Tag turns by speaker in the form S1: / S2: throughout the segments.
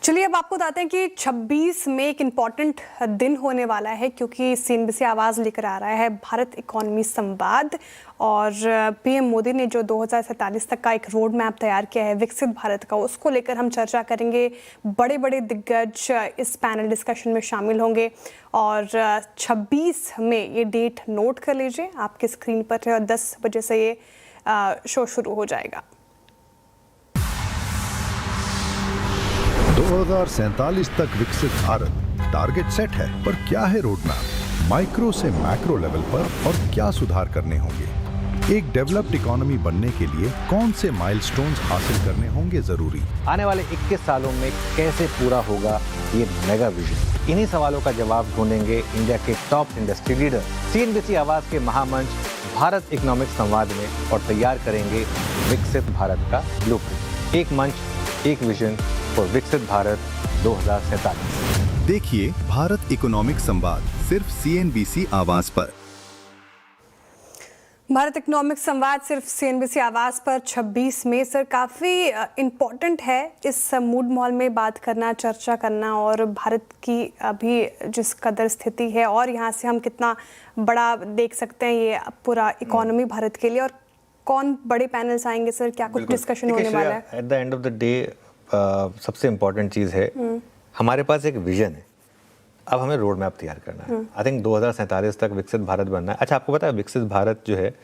S1: चलिए अब आपको बताते हैं कि 26 मई एक इम्पॉर्टेंट दिन होने वाला है, क्योंकि सीएनबीसी आवाज़ लेकर आ रहा है भारत इकोनॉमी संवाद। और पीएम मोदी ने जो 2047 तक का एक रोड मैप तैयार किया है विकसित भारत का, उसको लेकर हम चर्चा करेंगे। बड़े बड़े दिग्गज इस पैनल डिस्कशन में शामिल होंगे और 26 मई ये डेट नोट कर लीजिए आपके स्क्रीन पर, और 10 बजे से ये शो शुरू हो जाएगा।
S2: 2047 तक विकसित भारत टारगेट सेट है, पर क्या है रोड मैप? माइक्रो से मैक्रो लेवल पर और क्या सुधार करने होंगे? एक डेवलप्ड इकोनॉमी बनने के लिए कौन से माइलस्टोन्स हासिल करने होंगे जरूरी?
S3: आने वाले 21 सालों में कैसे पूरा होगा ये मेगा विजन? इन्हीं सवालों का जवाब ढूंढेंगे इंडिया के टॉप इंडस्ट्री लीडर सीएनबीसी आवाज के महामंच भारत इकोनॉमिक संवाद में, और तैयार करेंगे विकसित भारत का ब्लूप्रिंट। एक मंच, एक विजन और विकसित भारत 2047।
S2: देखिए भारत इकोनॉमिक संवाद सिर्फ सीएनबीसी आवाज पर।
S1: भारत इकोनॉमिक संवाद सिर्फ सीएनबीसी आवाज़ पर 26 मई। सर, काफ़ी इम्पॉर्टेंट है इस मूड माहौल में बात करना, चर्चा करना, और भारत की अभी जिस कदर स्थिति है और यहाँ से हम कितना बड़ा देख सकते हैं ये पूरा इकोनॉमी भारत के लिए, और कौन बड़े पैनल्स आएंगे सर, क्या कुछ डिस्कशन होने वाला है?
S3: At the end of the day सबसे इम्पोर्टेंट चीज़ है हमारे पास एक विजन है, अब हमें रोड मैप तैयार करना है। आई थिंक 2047 तक विकसित भारत बनना है। अच्छा, आपको पता है विकसित भारत जो है,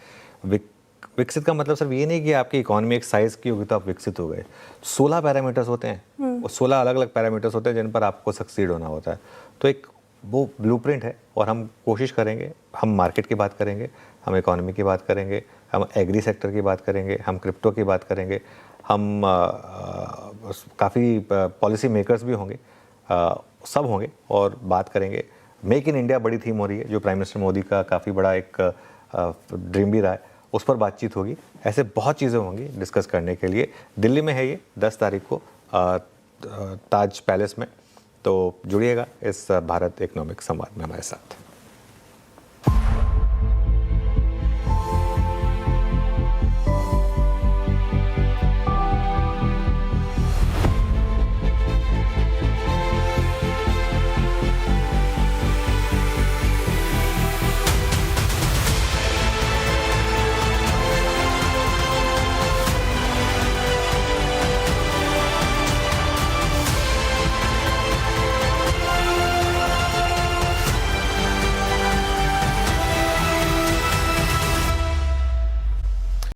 S3: विकसित का मतलब सिर्फ ये नहीं कि आपकी इकोनॉमी एक साइज की होगी तो आप विकसित हो गए। 16 पैरामीटर्स होते हैं और 16 अलग अलग पैरामीटर्स होते हैं जिन पर आपको सक्सीड होना होता है। तो एक वो ब्लूप्रिंट है, और हम कोशिश करेंगे, हम मार्केट की बात करेंगे, हम इकोनॉमी की बात करेंगे, हम एग्री सेक्टर की बात करेंगे, हम क्रिप्टो की बात करेंगे, हम काफ़ी पॉलिसी मेकर्स भी होंगे, सब होंगे और बात करेंगे। मेक इन इंडिया बड़ी थीम हो रही है, जो प्राइम मिनिस्टर मोदी का काफ़ी बड़ा एक ड्रीम भी रहा है, उस पर बातचीत होगी। ऐसे बहुत चीज़ें होंगी डिस्कस करने के लिए। दिल्ली में है ये 10 तारीख को ताज पैलेस में, तो जुड़िएगा इस भारत इकोनॉमिक संवाद में हमारे साथ।